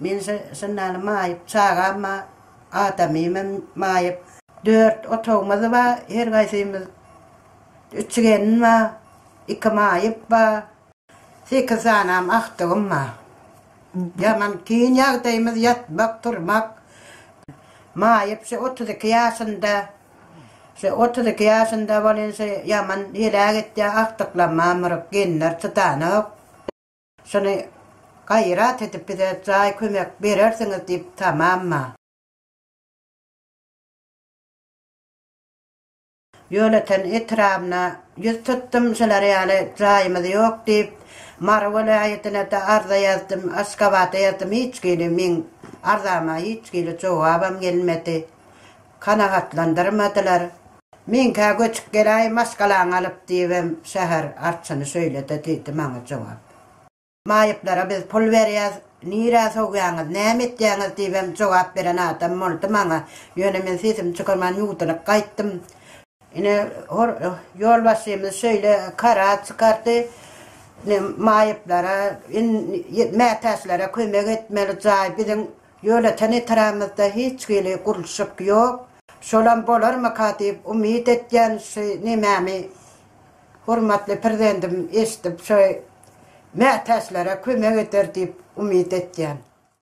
Min sen maayip saagama aatamiimen maayip dört otoğmadı va hergaysimiz üçgen va iki maayip va sekisanam ahtığım va yaman kiin yağdayımız yatmak turmak maayip se 32 yaşında se 32 yaşında valin se yaman hilaget ya ahtıklama mırık genler tutanıp seni gayret edip bir de zay kömek verirsiniz deyip tamam mı? Yöneten etrafına yüz tuttum şeyler yani zayımız yok deyip marvalı ayetine de arda yazdım, askavata yazdım hiç geli min ardama hiç geli cevabım gelmedi. Kanagatlandırmadılar. Min ka göçük gelay maskalan alıp diyem şehir artsını söyledi dedi bana cevap. Maayıplara biz pul veriyaz, nira soğuyağız, neymet yağız diyem cevap veren adam oldu bana. Yönemin sesim çıkarman yuğdulup kayttım. Yine yol başımız şöyle kara çıkardı. Maayıplara, metaslere kömek etmeli zay. Bizim yöneten etrafımızda hiç geli kuruluşuk yok. Şolan bolar mı katip umid etken nememi hurmatlı prezidentim istip şöyle metaslere kömek eder deyip umid etken.